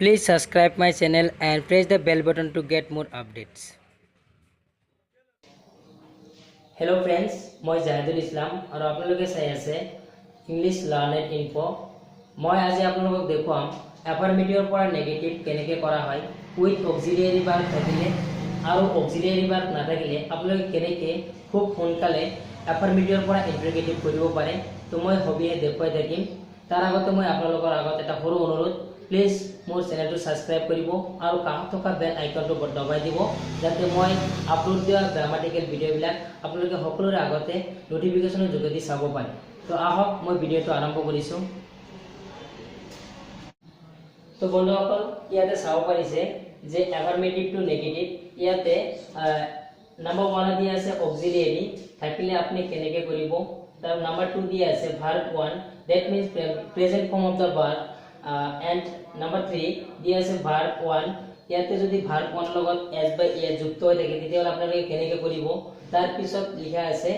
Please subscribe my channel and press the bell button to get more updates. Hello friends, মই জাহিদুল ইছলাম আৰু আপোনালোকে চাই আছে ইংলিছ লাৰ্নেড ইনফো। মই আজি আপোনালোকক দেখুৱাম এফাৰ্মেটিভৰ পৰা নেগেটিভ কেনেকৈ কৰা হয় উইথ অক্সিলিয়াৰী ভাৰ্ব থাকিলে আৰু অক্সিলিয়াৰী ভাৰ্ব নাথাকিলে আপোনালোকে কেনেকৈ খুব সোনকালে এফাৰ্মেটিভৰ পৰা ইন্টাৰগেটিভ কৰিব পাৰে। তো মই হবিয়ে দেখুৱাই থাকিম। তাৰ আগতে মই আপোনালোকৰ আগত এটা সৰু অনুৰোধ, প্লিজ মোৰ চেনেলটো সাবস্ক্ৰাইব কৰিব আৰু কাষত থকা বেল আইকনটো দবাই দিব যাতে মই আপলোড দিয়া গ্ৰামাটিকেল ভিডিঅ'বিলাক আপোনালোকে সকলোৰে আগতে নটিফিকেশ্যনৰ যোগেদি চাব পাৰে। তো আহক মই ভিডিঅ'টো আৰম্ভ কৰিছো। তো বন্ধুসকল ইয়াতে চাব পাৰিছে যে এফাৰ্মেটিভ টু নেগেটিভ ইয়াতে নাম্বাৰ 1 দিয়া আছে অক্সিলিয়াৰী থাকিলে আপুনি কেনেকৈ কৰিব। তাৰ নাম্বাৰ 2 দিয়া আছে verb 1 that means present form of the verb and number 3 দিয়া আছে verb 1 ইয়াতে যদি verb 1 লগত s by a যুক্ত হৈ থাকে তেতিয়াহলে আপোনালোকে কেনেকৈ কৰিব। তাৰ পিছত লিখা আছে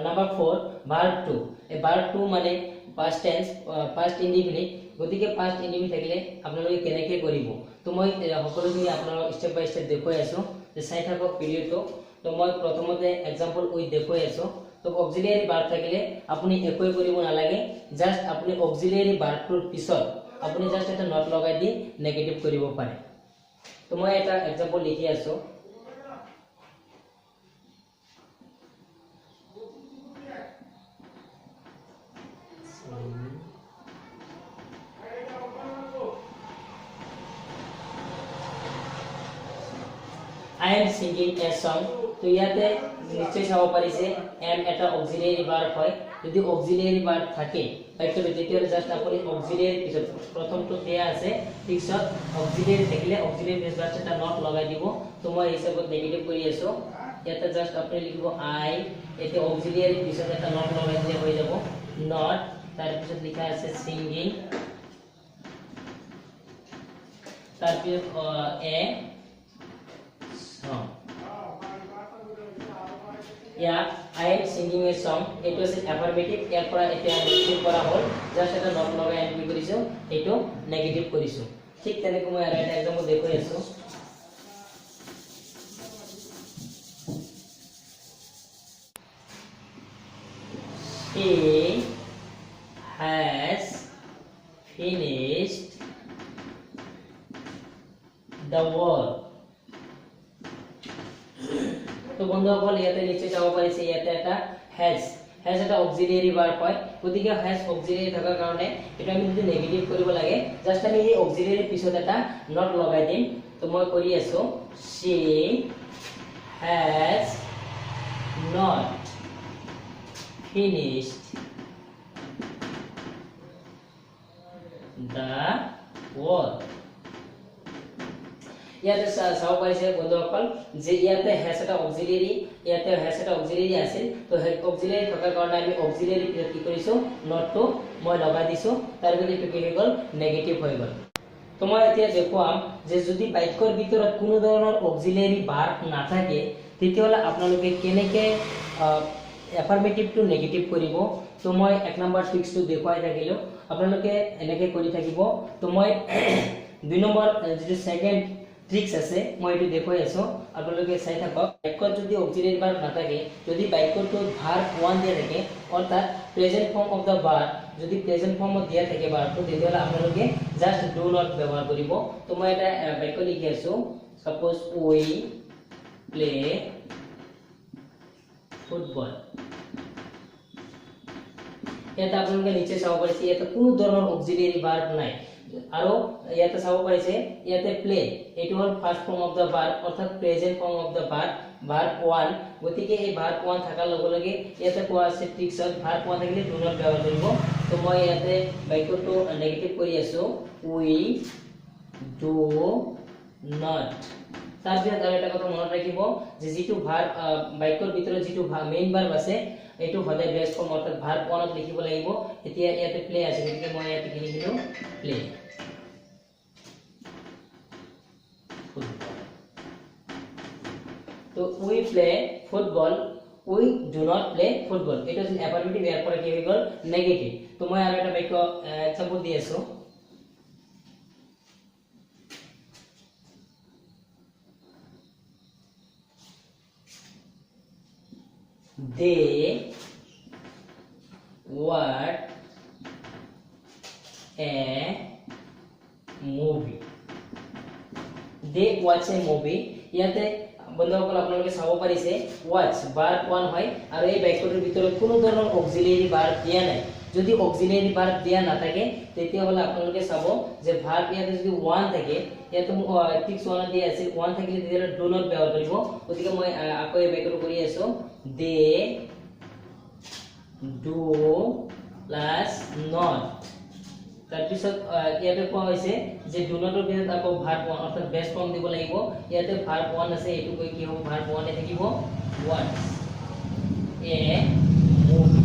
number 4 verb 2 এই verb 2 মানে past tense past indefinite গতিকে past indefinite থাকিলে আপোনালোকে কেনেকৈ কৰিব। তো মই সকলোখিনি আপোনালোকক স্টেপ বাই স্টেপ দেখুৱাই আছো যে চাই থাকক ভিডিঅ'টো। তো মই প্ৰথমতে এক্সাম্পল উইথ দেখুৱাই আছো। তো অক্সিলিয়াৰী ভাৰ্ব থাকিলে আপুনি একোই কৰিব নালাগে, জাস্ট আপুনি অক্সিলিয়াৰী ভাৰ্বটোৰ পিছত আপুনি জাস্ট এটা নট লগাই দি নেগেটিভ কৰিব পাৰে। তো মই এটা এক্সাম্পল লিখি আছো। I am singing a song. তো ইয়াতে নিশ্চয় চাব পাৰিছে am এটা অক্সিলিয়াৰী ভাৰ্ব হয়। যদি অক্সিলিয়াৰী ভাৰ্ব থাকে বাক্যটো তেতিয়াহলে জাস্ট আপুনি অক্সিলিয়াৰী পিছত প্ৰথমটো দিয়া আছে পিছত অক্সিলিয়াৰী থাকিলে অক্সিলিয়াৰী পিছত জাস্ট এটা নট লগাই দিব। তো মই হিচাপত নেগেটিভ কৰি আছো। ইয়াতে জাস্ট আপুনি লিখিব I, এতে অক্সিলিয়াৰী পিছত এটা নট লগাই দিলে হৈ যাব নট। তাৰ পিছত লিখা আছে সিঙ্গিং, তাৰ পিছত a song। Yeah, I am singing a song. It was affirmative. ইয়াৰ পৰা এতিয়া নেগেটিভ কৰা হ'ল, জাস্ট এটা নট লগাই এন্ট্ৰি কৰিছো, এইটো নেগেটিভ কৰিছো। ঠিক তেনেকৈ মই আৰু এটা এক্সাম্পল দেখুৱাই আছো। He has finished the work. তো বন্ধুসকল ইয়াতে নিশ্চয় চাব পাৰিছে ইয়াতে এটা has এটা অক্সিলিয়াৰী ভাৰ্ব হয়। গতিকে has অক্সিলিয়াৰী থকাৰ কাৰণে এটা আমি যদি নেগেটিভ কৰিব লাগে জাস্ট আমি এই অক্সিলিয়াৰী পিছত এটা নট লগাই দিম। তো মই কৰি আছো she has not finished the work। ইয়াতে চাব পাৰিছে বন্ধুসকল যে ইয়াতে has এটা অক্সিলিয়াৰী ইয়াতে has এটা অক্সিলিয়াৰী আছিল। তো অক্সিলিয়াৰী থকাৰ কাৰণে আমি অক্সিলিয়াৰী পিছত কি কৰিছো নটটো মই লগাই দিছো, তাৰ পিছত এইটো কি হৈ গ'ল নেগেটিভ হৈ গ'ল। তো মই এতিয়া দেখুৱাম যে যদি বাক্যৰ ভিতৰত কোনো ধৰণৰ অক্সিলিয়াৰী ভাৰ্ব নাথাকে তেতিয়াহলে আপোনালোকে কেনেকৈ এফাৰ্মেটিভ টু নেগেটিভ কৰিব। তো মই এক নম্বৰ ট্ৰিক্সটো দেখুৱাই থাকিলো, আপোনালোকে এনেকৈ কৰি থাকিব। তো মই 2 নম্বৰ যিটো সেকেন্ড ট্ৰিক্স আছে মই এটো দেখুৱাই আছো, আপোনালোকে চাই থাকক। বাক্যত যদি অক্সিলিয়াৰী ভাৰ্ব নাথাকে, যদি বাক্যটোত ভাৰ্ব 1 দিয়া থাকে অৰ্থাৎ present form of the verb যদি প্ৰেজেন্ট ফৰ্মত দিয়া থাকে ভাৰ্বটো তেতিয়াহলে আপোনালোকে জাস্ট ডু নট ব্যৱহাৰ কৰিব। তো মই এটা বাক্য লিখি আছো, সাপোজ উই প্লে ফুটবল। ইয়াতে আপোনালোকে নিচে চাব পাৰিছে ইয়াতে কোনো ধৰণৰ অক্সিলিয়াৰী ভাৰ্ব নাই আৰু ইয়াতে চাব পাৰিছে ইয়াতে প্লে এটো হল first form of the verb অর্থাৎ present form of the verb verb 1। গতিকে এই ভার্ব 1 থাকাৰ লগে লগে ইয়াতে কোৱা আছে ট্ৰিক্সত ভাৰ্ব 1 থাকিলে ডু নট ব্যৱহাৰ কৰিব। তো মই ইয়াতে বাক্যটো নেগেটিভ কৰি আছো উই ডু নট। তাৰ পিছত আৰু এটা কথা মনত ৰাখিব যে যিটো ভাৰ্ব বাক্যৰ ভিতৰত যিটো মেইন ভাৰ্ব আছে এইটো সদায় বেস ফর্ম অর্থাৎ ভার্ব 1 ত লিখিব লাগিব। এতিয়া ইয়াতে প্লে আছে গতিকে মই ইয়াতে কি লিখিলো প্লে। তো we play football, we do not play football. এটা হচ্ছে অ্যাফার্মেটিভ, এর পরে কি হয়ে গেল নেগেটিভ। তো মই আৰু এটা বাক্য এক্সাম্পল দি আছো। they watch a movie. They watch a movie. ইয়াতে বন্ধুসকল আপোনালোকে চাব পাৰিছে watch verb 1 হয় আৰু এই বাক্যটোৰ ভিতৰত কোনো ধৰণৰ অক্সিলিয়াৰী verb দিয়া নাই। যদি অক্সিলিয়াৰী verb দিয়া না থাকে তেতিয়া হলে আপোনালোকে চাব যে verb ইয়াতে যদি 1 থাকে ইয়াতে টিক্স 1 দিয়া আছে 1 থাকিলে তেতিয়া do not ব্যৱহাৰ কৰিব। গতিকে মই আকৌ এই বাক্যটো কৰি আছো they do plus not। তাৰ পিছত ইয়াতে কোৱা হৈছে যে do not ৰ পিছত আকৌ verb 1 অৰ্থাৎ বেস ফর্ম দিব লাগিব। ইয়াতে verb 1 আছে এটো কৈ কি হ'ব verb 1 এ থাকিব watch a movie।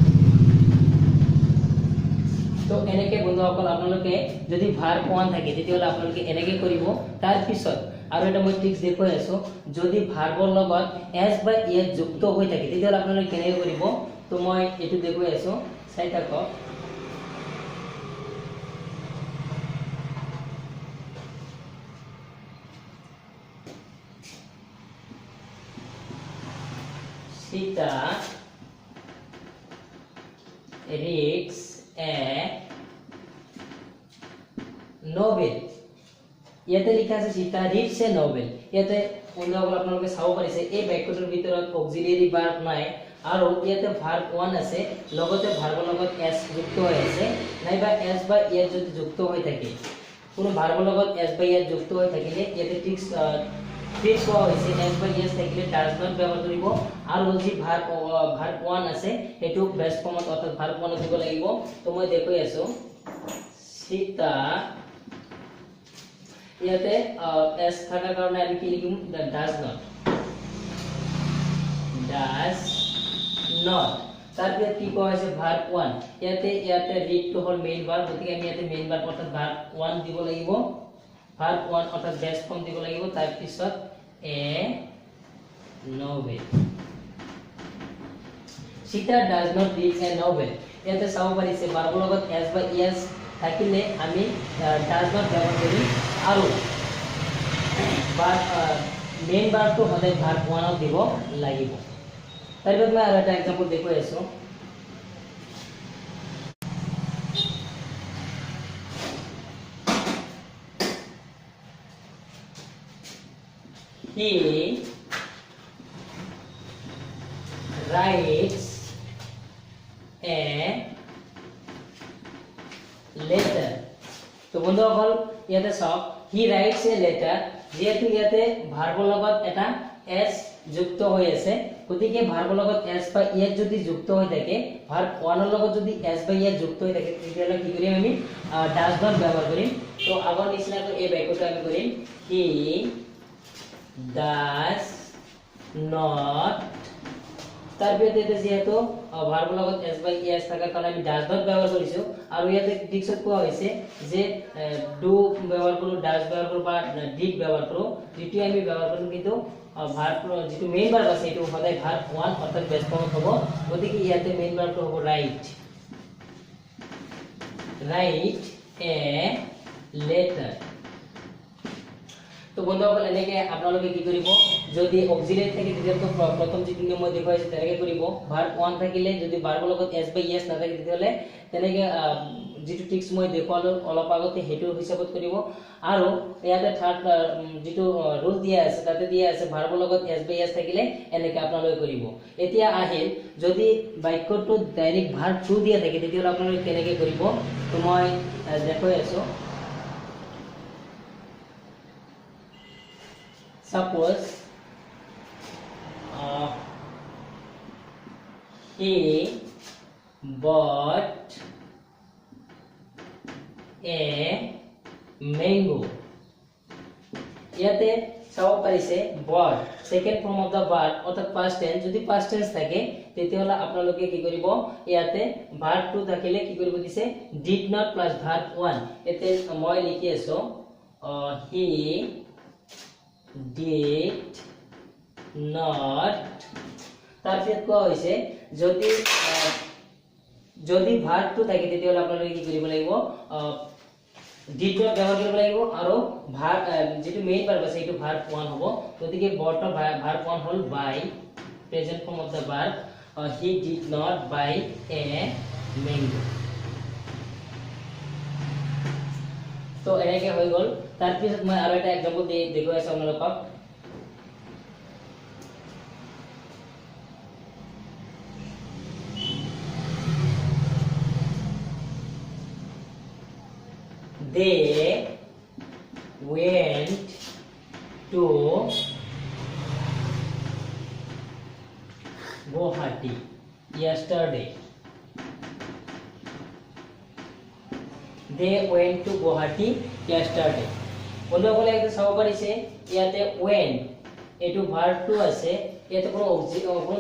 তো এনেকে বন্ধুসকল আপোনালোকে যদি verb 1 থাকে তেতিয়াহলে আপোনালোকে এনেকে কৰিব। তাৰ পিছত আৰু এটা মই ট্ৰিক্স দেখুৱাই আছো যদি ভাৰ্বৰ লগত s বা s যুক্ত হৈ থাকে তেতিয়াহলে আপোনালোকে কেনেকৈ কৰিব। তো মই এটো দেখুৱাই আছো চাই থাকক। Sita reads a novel। ইয়াতে লিখা আছে সীতা রিডস এ নোবেল। ইয়াতে বন্ধুসকল আপোনালোকে চাব পাৰিছে এই বাক্যটোৰ ভিতৰত অক্সিলিয়াৰী ভাৰ্ব নাই আৰু ইয়াতে ভাৰ্ব 1 আছে লগতে ভাৰ্বৰ লগত s যুক্ত হৈ আছে নাইবা s বা s যদি যুক্ত হৈ থাকে কোনো ভাৰ্বৰ লগত s বা s যুক্ত হৈ থাকিলে ইয়াতে টিক্স কোৱা হৈছে s বা s থাকিলে ডাজ নট ব্যৱহাৰ কৰিব আৰু যি ভাৰ্ব 1 আছে হেতু বেস ফৰ্মত অৰ্থাৎ ভাৰ্ব 1 দিব লাগিব। তো মই দেখুৱাই আছো সীতা ইয়াতে s থাকাৰ কাৰণে আমি কি লিখিম ডাজ নট তাৰপিছত কি কোৱা হৈছে ভাৰ্ব 1 ইয়াতে ৰিড টু হল মেইন ভাৰ্ব। গতিকে আমি ইয়াতে মেইন ভাৰ্ব অৰ্থাৎ ভাৰ্ব 1 দিব লাগিব। ভাৰ্ব 1 অৰ্থাৎ বেস ফৰ্ম দিব লাগিব। তাৰ পিছত a novel. Sita does not read a novel. ইয়াতে চাব পাৰিছে ভাৰ্বৰ লগত s বা s থাকিলে আমি ডাজ নট ব্যৱহাৰ কৰি আৰু মেইন ভাৰ্বটো হলে ভাৰ্ব 1 দিব লাগিব। তাৰপিছত মই আৰু এটা এক্সাম্পল দেখুৱাই আছো। He writes a letter। তো বন্ধুসকল ইয়াতে চাওক he writes a letter যেহেতু ইয়াতে ভাৰ্বৰ লগত এটা s যুক্ত হৈ আছে গতিকে ভাৰ্বৰ লগত s বা s যদি যুক্ত হৈ থাকে ভাৰ্ব 1 ৰ লগত যদি s বা s যুক্ত হৈ থাকে তেতিয়াহলে কি কৰিম আমি ডাজ নট ব্যৱহাৰ কৰিম। তো আগৰ নিচিনাকৈ এই বাক্যটো আমি কৰিম he does not। তাৰপিছত এটা যেহেতু ভাৰ্বৰ লগত s by s থাকাৰ কাৰণে আমি ডাজ নট ব্যৱহাৰ কৰিছো আৰু ইয়াতে টিক্সত কোৱা হৈছে যে ডু ব্যৱহাৰ কৰো ডাজ ব্যৱহাৰ কৰো বা ডিড ব্যৱহাৰ কৰো যেটি আমি ব্যৱহাৰ কৰো কিন্তু ভাৰ্ব যেটো মেইন ভাৰ্ব আছে এটো সদায় ভাৰ্ব 1 অৰ্থাৎ বেস ফৰ্ম হ'ব। গতিকে ইয়াতে মেইন ভাৰ্বটো হ'ব ৰাইট এ লেটাৰ। তো বন্ধুসকল এনেকে আপোনালোকে কি কৰিব যদি অক্সিলিয়াৰী থাকে তেতিয়াতো প্ৰথম যিটো নিয়ম মই দেখুৱাইছো তেনেকে কৰিব। ভাৰ্ব 1 থাকিলে যদি ভাৰ্বৰ লগত s by s নাথাকে তেতিয়াহলে তেনেকে যিটো টিক্স মই দেখুৱালো অলপ আগতে হেতু হিচাপত কৰিব আৰু ইয়াতে থাৰ্ড যিটো ৰুল দিয়া আছে তাতে দিয়া আছে ভাৰ্বৰ লগত s by s থাকিলে এনেকে আপোনালোকে কৰিব। এতিয়া আহিল যদি বাক্যটো ডাইৰেক্ট ভাৰ্ব 2 দিয়া থাকে তেতিয়াহলে আপোনালোকে কেনেকে কৰিব। তো মই দেখুৱাই আছো। Suppose he bought a mango। ইয়াতে চাব পাৰিছে bought second form of the verb অৰ্থাৎ past tense। যদি past tense থাকে তেতিয়াহলে আপোনালোকে কি কৰিব ইয়াতে verb 2 থাকিলে কি কৰিব দিছে did not plus verb 1। এতে মই লিখি আছো he did not। তাৰপিছত কোৱা হৈছে যদি ভাৰ্ব 2 থাকে তেতিয়াহলে আপোনালোকে কি কৰিব লাগিব did not ব্যৱহাৰ কৰিব লাগিব আৰু ভাৰ্ব যেটো মেইন ভাৰ্ব আছে এটো ভাৰ্ব 1 হ'ব। গতিকে বৰ্ত verb 1 hall by present form of the verb he did not buy a mango. তো এনেকে হৈ গল তাৰ পিছত মই আৰু এটা এক্সাম্পল দেখুৱাই আছো আপোনালোকক they went to Guwahati yesterday. They went to Guwahati yesterday. বন্ধুসকলে এটা চাব পাৰিছে ইয়াতে went এটো ভাৰ্ব টু আছে ইয়াতে কোনো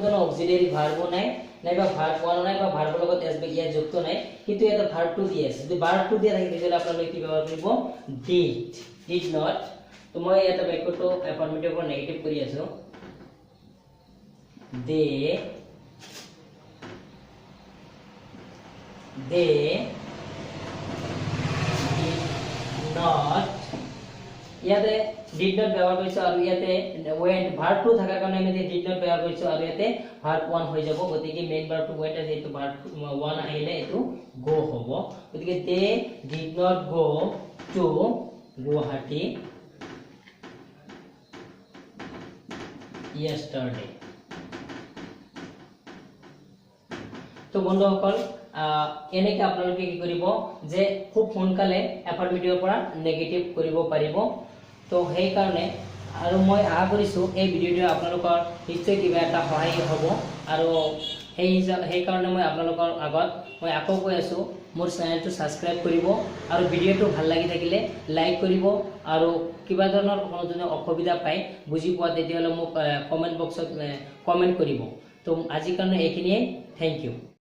ধৰণৰ অক্সিলাৰি ভাৰ্ব নাই নাইবা ভাৰ্ব ওয়ান নাই বা ভাৰ্বৰ লগত এছ বি ইয়াত যুক্ত নাই কিন্তু ইয়াতে ভার্ব টু দি আছে যদি ভার্ব টু দিয়া থাকে তেতিয়াহলে আপোনালোকে কি ব্যৱহাৰ কৰিব did not তো মই ইয়াতে বাক্যটো এফাৰ্মেটিভ আৰু নেগেটিভ কৰি আছো they not ইয়াতে did not ব্যবহাৰ কৰিছো আৰু ইয়াতে went verb to থাকাৰ কাৰণে আমি did not ব্যবহাৰ কৰিছো আৰু ইয়াতে verb 1 হৈ যাব গতিকে মেইন verb to went আছে এটো verb 1 আহিলে এটো go হ'ব গতিকে they did not go to Guwahati yesterday. তো বন্ধুসকল এনেকে আপোনালোকে কি কৰিব যে খুব সোনকালে এফাৰ্মেটিভৰ পৰা নেগেটিভ কৰিব পাৰিব তো সেই কাৰণে আৰু মই আশা কৰিছো এই ভিডিঅটো আপোনালোকৰ নিশ্চয় কিবা এটা সহায় হ'ব আৰু সেই কাৰণে মই আপোনালোকৰ আগত মই আকৌ কৈ আছো মোৰ চেনেলটো সাবস্ক্ৰাইব কৰিব আৰু ভিডিঅটো ভাল লাগি থাকিলে লাইক কৰিব আৰু কিবা ধৰণৰ কোনো অসুবিধা পায় বুজি পোৱা তেতিয়াহলে মোক কমেন্ট বক্সত কমেন্ট কৰিব তো আজিৰ কাৰণে এইখিনিয়ে থ্যাংক ইউ